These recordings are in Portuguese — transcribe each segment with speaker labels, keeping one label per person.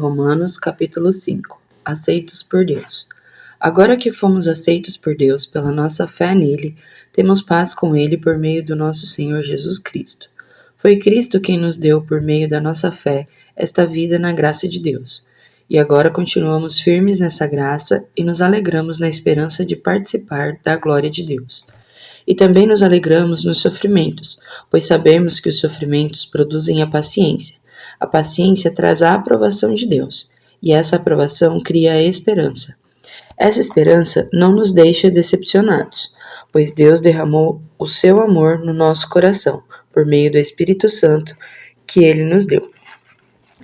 Speaker 1: Romanos capítulo 5. Aceitos por Deus. Agora que fomos aceitos por Deus pela nossa fé nele, temos paz com ele por meio do nosso Senhor Jesus Cristo. Foi Cristo quem nos deu, por meio da nossa fé, esta vida na graça de Deus. E agora continuamos firmes nessa graça e nos alegramos na esperança de participar da glória de Deus. E também nos alegramos nos sofrimentos, pois sabemos que os sofrimentos produzem a paciência. A paciência traz a aprovação de Deus, e essa aprovação cria a esperança. Essa esperança não nos deixa decepcionados, pois Deus derramou o seu amor no nosso coração, por meio do Espírito Santo que ele nos deu.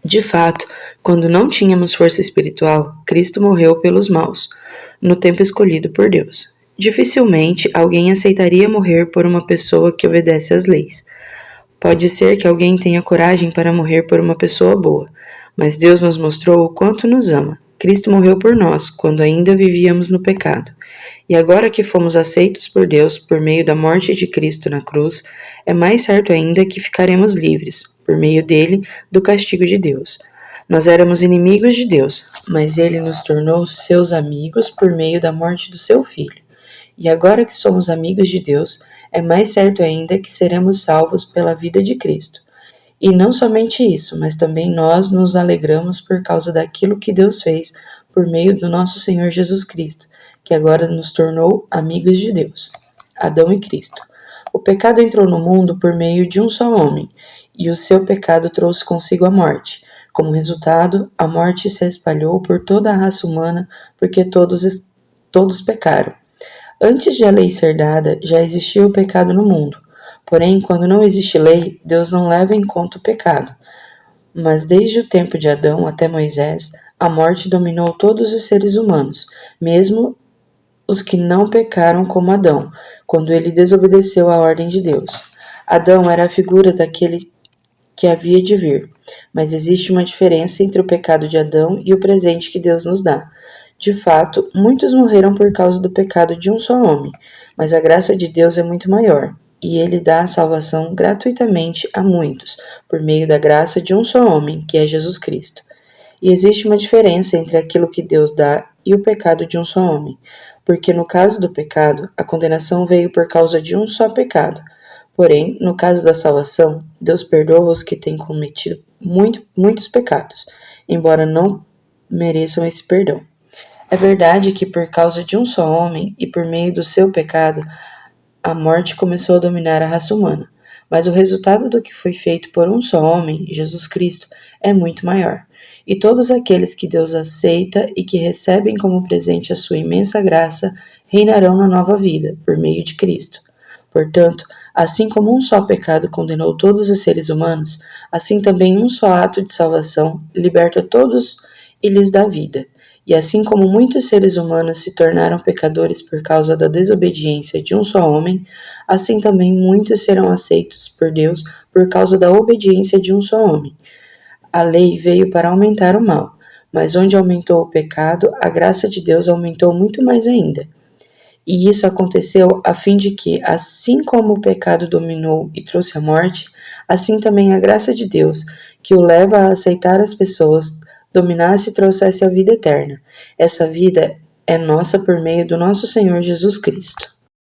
Speaker 1: De fato, quando não tínhamos força espiritual, Cristo morreu pelos maus, no tempo escolhido por Deus. Dificilmente alguém aceitaria morrer por uma pessoa que obedece às leis. Pode ser que alguém tenha coragem para morrer por uma pessoa boa, mas Deus nos mostrou o quanto nos ama. Cristo morreu por nós, quando ainda vivíamos no pecado. E agora que fomos aceitos por Deus por meio da morte de Cristo na cruz, é mais certo ainda que ficaremos livres, por meio dele, do castigo de Deus. Nós éramos inimigos de Deus, mas ele nos tornou seus amigos por meio da morte do seu Filho. E agora que somos amigos de Deus, é mais certo ainda que seremos salvos pela vida de Cristo. E não somente isso, mas também nós nos alegramos por causa daquilo que Deus fez por meio do nosso Senhor Jesus Cristo, que agora nos tornou amigos de Deus. Adão e Cristo. O pecado entrou no mundo por meio de um só homem, e o seu pecado trouxe consigo a morte. Como resultado, a morte se espalhou por toda a raça humana, porque todos pecaram. Antes de a lei ser dada, já existia o pecado no mundo. Porém, quando não existe lei, Deus não leva em conta o pecado. Mas desde o tempo de Adão até Moisés, a morte dominou todos os seres humanos, mesmo os que não pecaram como Adão, quando ele desobedeceu à ordem de Deus. Adão era a figura daquele que havia de vir, mas existe uma diferença entre o pecado de Adão e o presente que Deus nos dá. De fato, muitos morreram por causa do pecado de um só homem, mas a graça de Deus é muito maior, e ele dá a salvação gratuitamente a muitos, por meio da graça de um só homem, que é Jesus Cristo. E existe uma diferença entre aquilo que Deus dá e o pecado de um só homem, porque no caso do pecado, a condenação veio por causa de um só pecado. Porém, no caso da salvação, Deus perdoa os que têm cometido muitos pecados, embora não mereçam esse perdão. É verdade que por causa de um só homem e por meio do seu pecado, a morte começou a dominar a raça humana. Mas o resultado do que foi feito por um só homem, Jesus Cristo, é muito maior. E todos aqueles que Deus aceita e que recebem como presente a sua imensa graça, reinarão na nova vida, por meio de Cristo. Portanto, assim como um só pecado condenou todos os seres humanos, assim também um só ato de salvação liberta todos e lhes dá vida. E assim como muitos seres humanos se tornaram pecadores por causa da desobediência de um só homem, assim também muitos serão aceitos por Deus por causa da obediência de um só homem. A lei veio para aumentar o mal, mas onde aumentou o pecado, a graça de Deus aumentou muito mais ainda. E isso aconteceu a fim de que, assim como o pecado dominou e trouxe a morte, assim também a graça de Deus, que o leva a aceitar as pessoas, dominasse e trouxesse a vida eterna. Essa vida é nossa por meio do nosso Senhor Jesus Cristo.